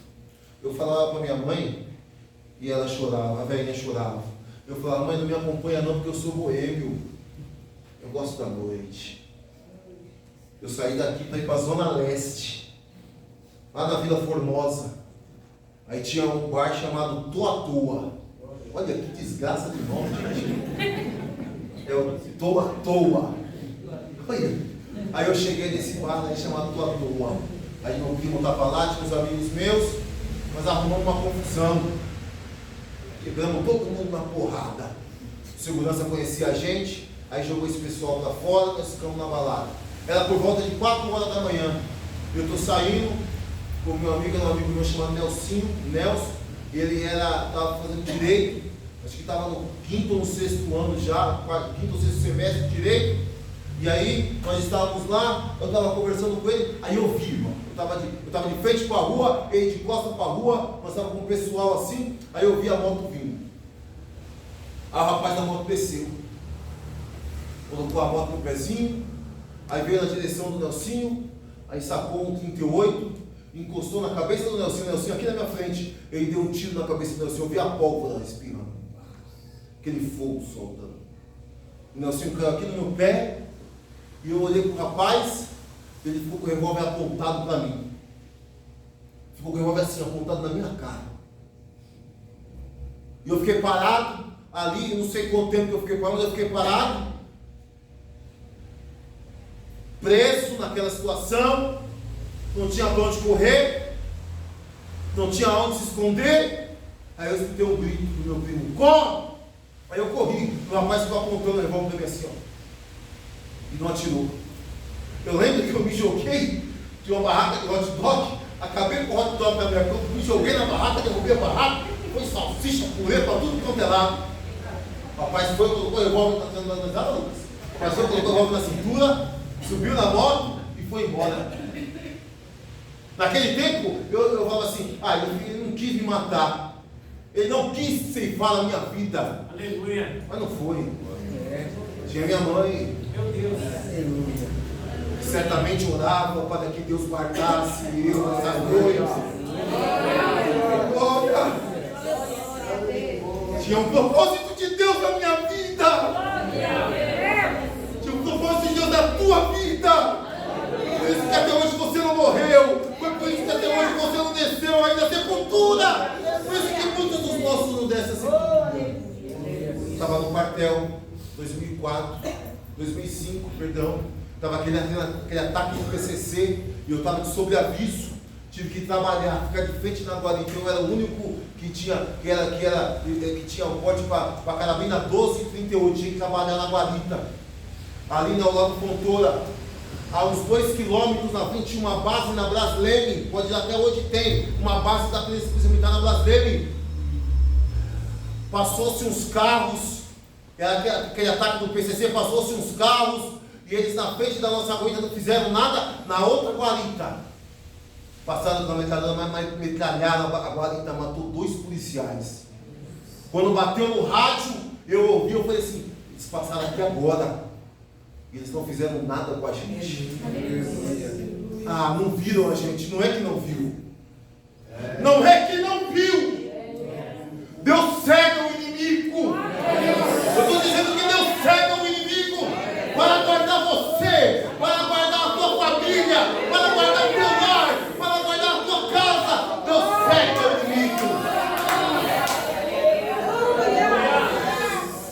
Eu falava para minha mãe e ela chorava, a velhinha chorava. Eu falava, mãe, não me acompanha não porque eu sou boêmio. Eu gosto da noite. Eu saí daqui para ir para a Zona Leste, lá na Vila Formosa. Aí tinha um bar chamado Toa Toa. Olha que desgraça de nome, gente. É o Toa Toa. Olha. Aí eu cheguei nesse bar aí chamado Toa Toa. Aí meu primo estava lá, tinha uns amigos meus, nós arrumamos uma confusão. Quebramos todo mundo na porrada. O segurança conhecia a gente, aí jogou esse pessoal para fora, nós ficamos na balada. Era por volta de 4 horas da manhã. Eu estou saindo com meu amigo, um amigo meu chamado Nelson, ele estava fazendo direito, acho que estava no 5º ou no 6º ano já, 5º ou 6º semestre de direito. E aí nós estávamos lá, eu estava conversando com ele, aí eu vi, irmão. Eu estava de frente para a rua, ele de costas para a rua, nós estávamos com o pessoal assim, aí eu vi a moto vindo. Aí o rapaz da moto desceu, colocou a moto no pezinho, aí veio na direção do Nelsinho, aí sacou um 38, encostou na cabeça do Nelsinho aqui na minha frente, ele deu um tiro na cabeça do Nelsinho, eu vi a pólvora respirando, aquele fogo soltando. O Nelsinho caiu aqui no meu pé, e eu olhei para o rapaz, ele ficou com o revólver apontado para mim. Ficou com o revólver assim, apontado na minha cara. E eu fiquei parado ali, não sei quanto tempo que eu fiquei parado, mas eu fiquei parado, preso naquela situação, não tinha para onde correr, não tinha onde se esconder. Aí eu escutei um grito do meu primo, corre! Aí eu corri, o rapaz ficou apontando o revólver para mim assim, ó. E não atirou. Eu lembro que eu me joguei de uma barraca de hot dog, acabei com o hot dog na minha mão, me joguei na barraca, derrubei a barraca, foi salsicha, purê para tudo quanto é lado. O rapaz foi, colocou o revólver na Lucas. O rapaz foi, colocou o revólver na cintura, subiu na moto e foi embora. Naquele tempo, eu falava assim, ele não quis me matar. Ele não quis ceifar a minha vida. Aleluia. Mas não foi. Tinha minha mãe. Meu Deus. Certamente orava para que Deus guardasse eu nessa noite. Glória! Tinha um propósito de Deus na minha vida. Tinha um propósito de Deus na tua vida. Por isso que até hoje você não morreu. Foi por isso que até hoje você não desceu ainda a sepultura. Por isso que muitos dos nossos não descem a sepultura. Estava no quartel, 2005, estava aquele ataque do PCC e eu estava de sobreaviso, tive que trabalhar, ficar de frente na guarita. Eu era o único que tinha o porte para carabina 12 e 38, tinha que trabalhar na guarita, ali na Olavo Fontoura, a uns 2 quilômetros na frente tinha uma base na Brasleme, pode até hoje tem, uma base da Polícia Militar na Brasleme. Passou-se uns carros, aquele ataque do PCC, passou-se uns carros, e eles na frente da nossa guarita não fizeram nada, na outra guarita. Passaram com a metralhadora, mas metralharam a guarita, matou 2 policiais. Quando bateu no rádio, eu ouvi, eu falei assim, eles passaram aqui agora. E eles não fizeram nada com a gente. Não viram a gente, não é que não viu. Não é que não viu. Deus cega o inimigo. Eu estou dizendo que Deus cega o inimigo para guardar você, para guardar a tua família, para guardar o teu lar, para guardar a tua casa. Deus cega o inimigo.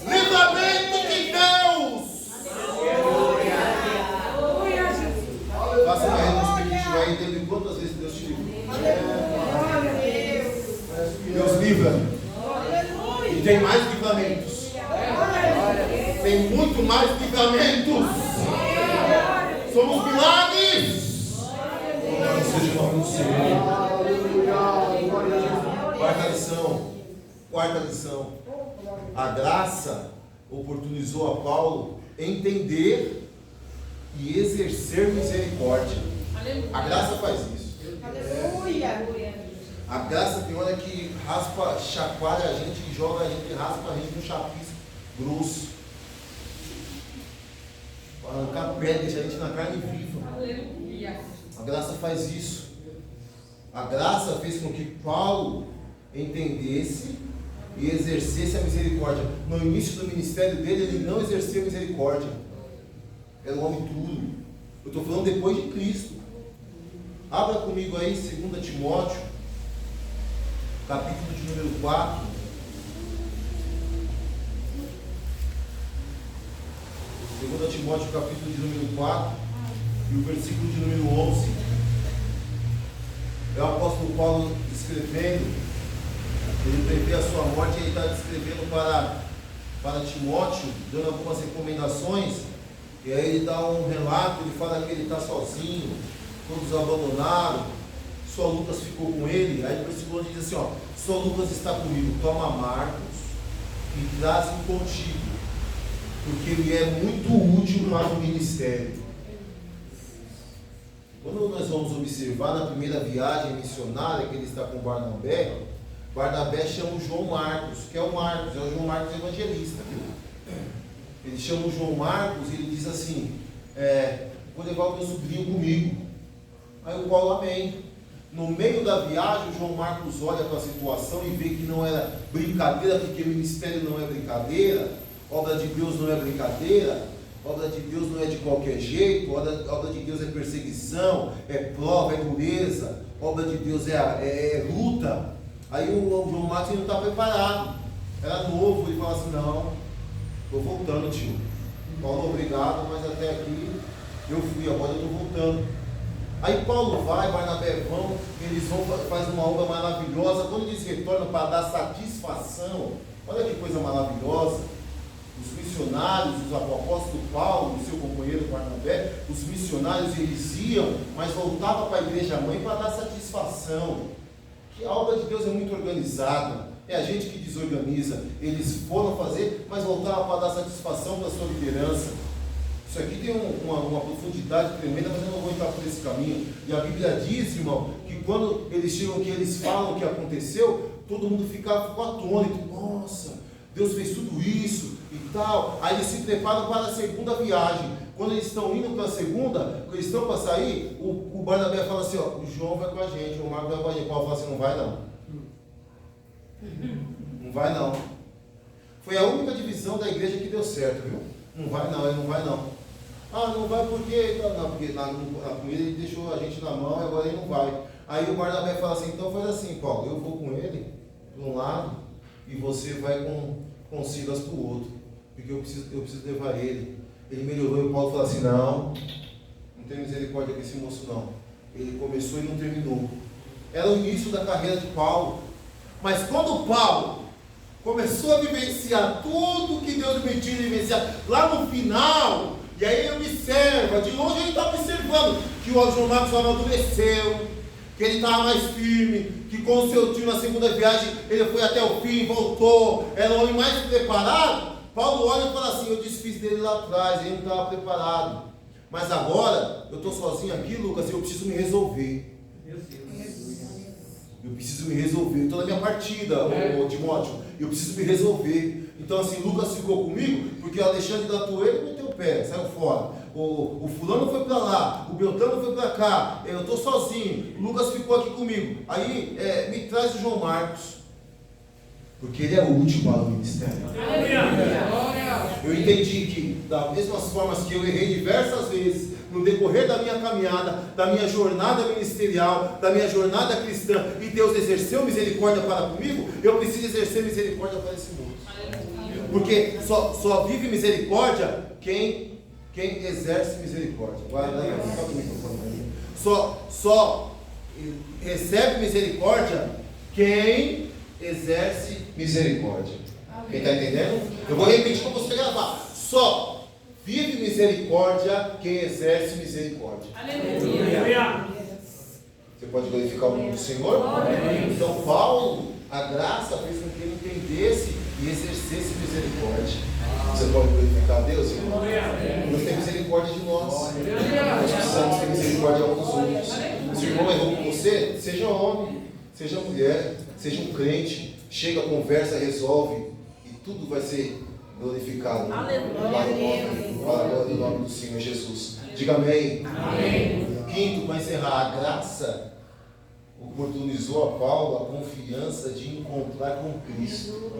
Livramento de Deus. Faça uma renúncia espiritual aí, teve quantas vezes Deus te livrou? Deus livra. E tem mais livramentos. Tem muito mais livramentos. Somos milagres. Louvado seja o nome do Senhor. Quarta lição. A graça oportunizou a Paulo entender e exercer misericórdia. A graça faz isso. A graça tem hora que raspa, chacoalha a gente, joga a gente, raspa a gente com chapisco grosso. para arrancar pedra, deixar a gente na carne viva. Aleluia. A graça faz isso. A graça fez com que Paulo entendesse e exercesse a misericórdia. No início do ministério dele, ele não exercia misericórdia. Era um homem duro. Eu estou falando depois de Cristo. Abra comigo aí 2 Timóteo, capítulo de número 4. 2 Timóteo, capítulo de número 4, e o versículo de número 11. É o apóstolo Paulo escrevendo, ele prevê a sua morte, ele está escrevendo para Timóteo, dando algumas recomendações, e aí ele dá um relato, ele fala que ele está sozinho, todos abandonaram, só Lucas ficou com ele. Aí no versículo 11 diz assim, ó: só Lucas está comigo, toma Marcos e traz-o contigo, porque ele é muito útil para o ministério. Quando nós vamos observar na primeira viagem missionária que ele está com Barnabé, Barnabé chama o João Marcos, que é o Marcos, é o João Marcos evangelista. Ele chama o João Marcos e ele diz assim, vou levar o meu sobrinho comigo. Aí o Paulo, amém. No meio da viagem, o João Marcos olha para a situação e vê que não era brincadeira, porque o ministério não é brincadeira, obra de Deus não é brincadeira, obra de Deus não é de qualquer jeito, obra de Deus é perseguição, é prova, é dureza, obra de Deus é luta. Aí o João Marcos não está preparado, era novo, ele fala assim, não, estou voltando, tio. Paulo, obrigado, mas até aqui eu fui, agora eu estou voltando. Aí Paulo vai, Barnabé vão, eles vão, fazem uma obra maravilhosa. Quando eles retornam para dar satisfação, olha que coisa maravilhosa. Os missionários, o apóstolo Paulo, o seu companheiro Barnabé, os missionários eles iam, mas voltavam para a igreja mãe para dar satisfação. Que a obra de Deus é muito organizada, é a gente que desorganiza. Eles foram fazer, mas voltavam para dar satisfação para a sua liderança. Isso aqui tem uma profundidade tremenda, mas eu não vou entrar por esse caminho. E a Bíblia diz, irmão, que quando eles chegam aqui, eles falam o que aconteceu, todo mundo ficou atônito. Nossa, Deus fez tudo isso e tal. Aí eles se preparam para a segunda viagem. Quando eles estão indo para a segunda, quando eles estão para sair, o Barnabé fala assim, ó, o João vai com a gente, o Marcos vai com a gente. Paulo fala assim, não vai não. Não vai não. Foi a única divisão da igreja que deu certo, viu? Não vai não, ele não vai não. Ah, não vai porque na comida ele deixou a gente na mão e agora ele não vai. Aí o Barnabé fala assim, então faz assim, Paulo, eu vou com ele para um lado e você vai com Silas para o outro, porque eu preciso levar ele. Ele melhorou e o Paulo fala assim, não tem misericórdia com esse moço não. Ele começou e não terminou. Era o início da carreira de Paulo. Mas quando Paulo começou a vivenciar tudo que Deus permitiu vivenciar, lá no final, e aí ele observa, de longe ele está observando que o João Marcos amadureceu, que ele estava mais firme, que com o seu tio na segunda viagem ele foi até o fim, voltou, era o homem mais preparado. Paulo olha e fala assim, eu desfiz dele lá atrás, ele não estava preparado, mas agora eu estou sozinho aqui, Lucas, eu preciso me resolver. Eu preciso me resolver, estou na minha partida, ô Timóteo, eu preciso me resolver. Então assim, Lucas ficou comigo, porque o Alexandre da Toeira meteu o pé, saiu fora. O fulano foi para lá, o Beltrano foi para cá, eu estou sozinho, o Lucas ficou aqui comigo. Aí me traz o João Marcos, porque ele é útil para o ministério. Eu entendi que, das mesmas formas que eu errei diversas vezes, no decorrer da minha caminhada, da minha jornada ministerial, da minha jornada cristã, e Deus exerceu misericórdia para comigo, eu preciso exercer misericórdia para esse mundo. Porque só vive misericórdia quem exerce misericórdia. Só recebe misericórdia quem exerce misericórdia. Quem está entendendo? Eu vou repetir para você gravar. Só vive misericórdia quem exerce misericórdia. Aleluia. Você pode glorificar o nome do Senhor? Então Paulo, a graça fez com que ele entendesse e exercesse misericórdia. Você pode glorificar a Deus, irmão? Deus tem misericórdia de nós. Nós precisamos ter misericórdia uns dos outros. Se o irmão errou com você, seja homem, seja mulher, seja um crente, chega, conversa, resolve, e tudo vai ser glorificado. Para o nome nome do Senhor Jesus. Diga amém. Quinto, para encerrar, a graça oportunizou a Paulo a confiança de encontrar com Cristo.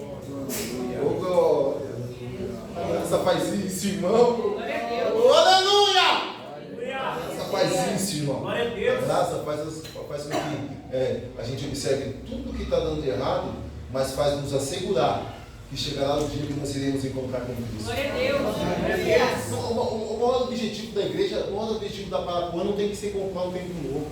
A graça faz isso, irmão. Aleluia! A graça faz isso, irmão. A graça faz com que a gente observe tudo que está dando de errado, mas faz nos assegurar que chegará o dia que nós iremos encontrar com Cristo. Glória a Deus. O maior objetivo da igreja, o maior objetivo da Parapuã não tem que ser comprar um templo novo.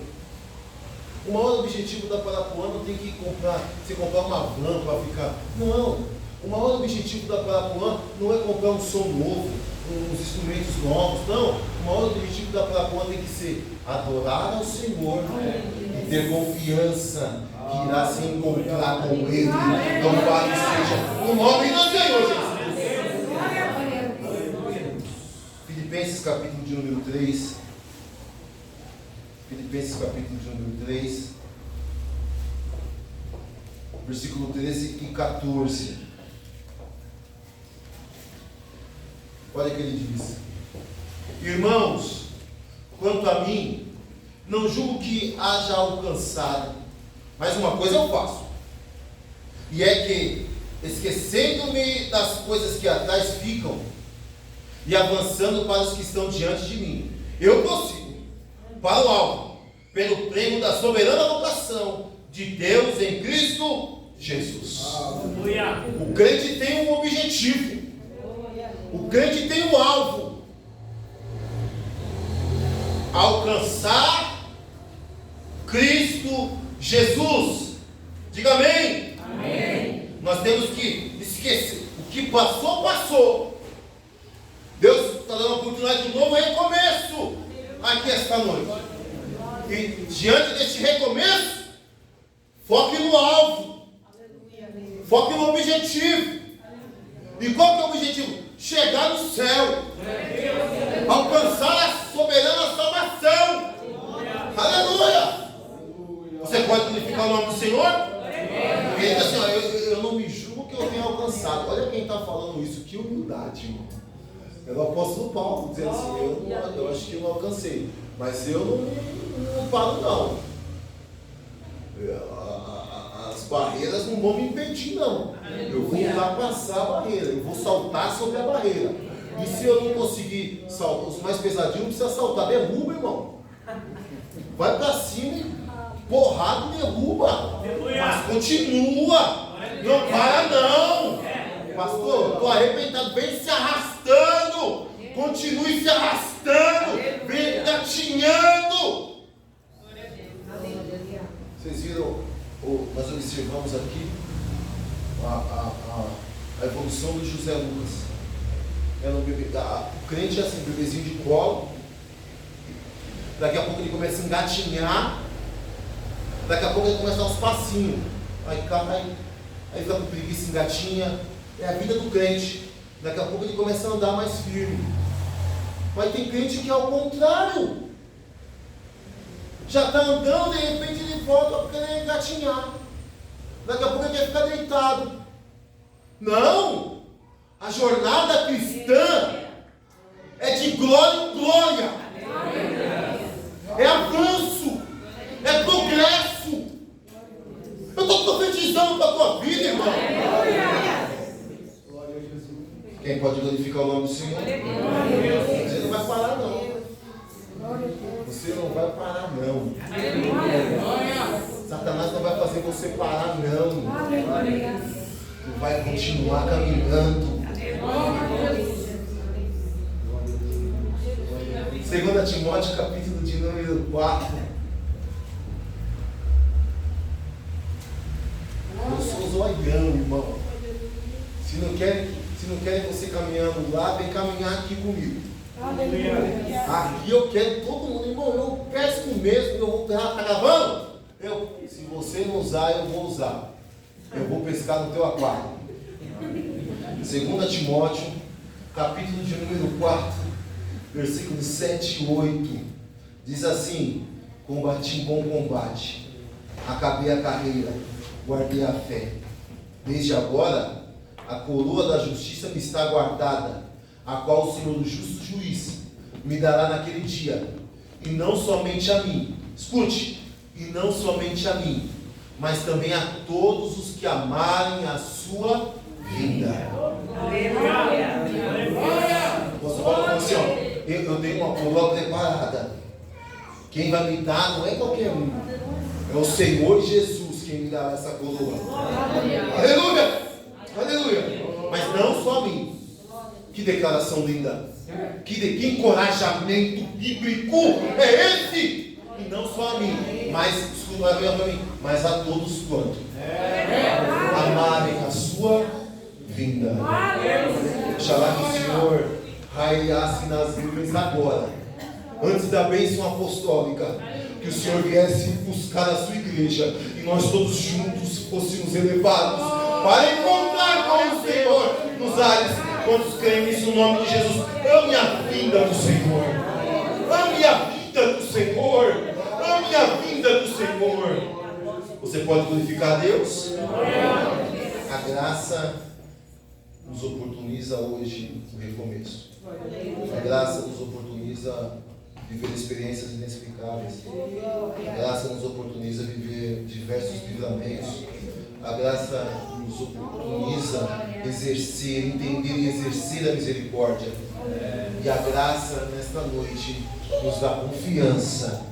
O maior objetivo da Parapuã não tem que você comprar uma van para ficar. Não. O maior objetivo da Parapuã não é comprar um som novo, uns instrumentos novos. Não. O maior objetivo da Parapuã tem que ser adorar ao Senhor e ter confiança que irá se encontrar com Ele. Louvado seja o nome do Senhor Jesus. Filipenses capítulo de número 3. Filipenses capítulo de número 3. Versículo 13 e 14. Olha o que ele diz. Irmãos, quanto a mim, não julgo que haja alcançado, mas uma coisa eu faço, e é que, esquecendo-me das coisas que atrás ficam, e avançando para os que estão diante de mim, eu prossigo para o alvo, pelo prêmio da soberana vocação de Deus em Cristo Jesus. O crente tem um objetivo, o crente tem um alvo: alcançar Cristo Jesus. Diga amém. Nós temos que esquecer o que passou, passou. Deus está dando uma oportunidade de novo recomeço aqui esta noite. E diante deste recomeço, foque no alvo, foque no objetivo. E qual que é o objetivo? Chegar no céu, alcançar a soberana salvação. Aleluia! Você pode glorificar o nome do Senhor? Ele diz assim: ó, eu não me julgo que eu tenha alcançado. Olha quem está falando isso, que humildade, irmão. É o apóstolo Paulo dizendo assim: eu acho que eu não alcancei, mas eu não paro, não. As barreiras não vão me impedir, não. Eu vou ultrapassar a barreira, eu vou saltar sobre a barreira. E se eu não conseguir saltar, os mais pesadinhos não precisa saltar, derruba, irmão. Vai para cima e porrada derruba. Mas continua. Não para, não. Pastor, estou arrebentado. Vem se arrastando. Continue se arrastando. Vem gatinhando. Vocês viram, nós observamos aqui a evolução do José Lucas. Era um bebê, o crente é assim, bebezinho de colo. Daqui a pouco ele começa a engatinhar. Daqui a pouco ele começa a dar uns passinhos. Aí cai, aí fica com preguiça, engatinha. É a vida do crente. Daqui a pouco ele começa a andar mais firme. Mas tem crente que é ao contrário. Já está andando, de repente ele volta porque ele quer engatinhar. Daqui a pouco ele quer ficar deitado. Não! A jornada cristã é de glória em glória. É avanço. É progresso. Eu estou profetizando para a tua vida, irmão. Quem pode glorificar o nome do Senhor? Você não vai parar, não. Você não vai parar, não. Satanás não vai fazer você parar, não. Tu vai continuar caminhando. 2 Timóteo, capítulo de número 4. Eu sou zoião, irmão. Se não querem você caminhando lá, vem caminhar aqui comigo. Aqui eu quero todo mundo, irmão. Eu pesco mesmo, eu vou tá gravando? Se você não usar, eu vou usar. Eu vou pescar no teu aquário. 2 Timóteo, capítulo de número 4, versículos 7 e 8. Diz assim: combati bom combate, acabei a carreira, guardei a fé. Desde agora, a coroa da justiça me está guardada, a qual o Senhor, o justo juiz, me dará naquele dia, e não somente a mim, escute, e não somente a mim, mas também a todos os que amarem a sua vinda. Você fala assim, ó, eu tenho uma coroa preparada. Quem vai me dar não é qualquer um, é o Senhor Jesus quem me dará essa coroa. Aleluia! Aleluia! Mas não só a mim. Que declaração linda! Que encorajamento bíblico é esse? E não só a mim, mas, escuta para mim, mas a todos quanto amarem a sua vinda. Oxalá que o Senhor raiasse nas nuvens agora, antes da bênção apostólica, que o Senhor viesse buscar a sua igreja e nós todos juntos fôssemos elevados para encontrar com o Senhor nos ares. Quantos creem nisso no nome de Jesus? Ame a vinda do Senhor. Ame a vinda do Senhor. Ame a vinda do Senhor. Você pode glorificar a Deus? A graça nos oportuniza hoje o recomeço. A graça nos oportuniza viver experiências inexplicáveis. A graça nos oportuniza viver diversos livramentos. A graça nos oportuniza exercer, entender e exercer a misericórdia. E a graça nesta noite nos dá confiança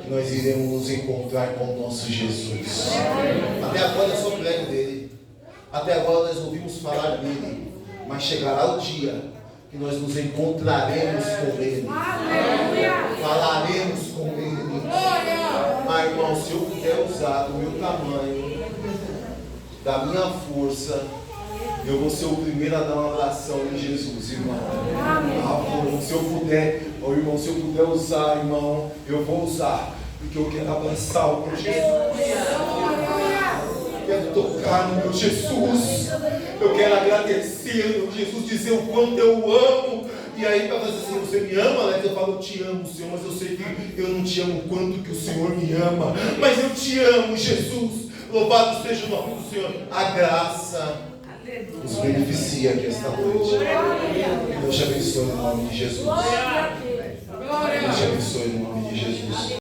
que nós iremos nos encontrar com o nosso Jesus. Até agora eu sou prego dele. Até agora nós ouvimos falar dele. Mas chegará o dia que nós nos encontraremos com ele. Falaremos com ele. Ah, irmão, se eu puder usar do meu tamanho, da minha força, eu vou ser o primeiro a dar um abração em Jesus, irmão. Se eu puder, irmão, se eu puder usar, irmão, eu vou usar, porque eu quero abraçar o meu Jesus. Eu quero tocar no meu Jesus. Eu quero agradecer, meu Jesus, dizer o quanto eu amo. E aí, para fazer assim, você me ama, Alex? Eu falo, eu te amo, Senhor, mas eu sei que eu não te amo o quanto que o Senhor me ama. Mas eu te amo, Jesus. Louvado seja o nome do Senhor. A graça nos beneficia aqui esta noite. Deus te abençoe no nome de Jesus. Deus te abençoe no nome de Jesus.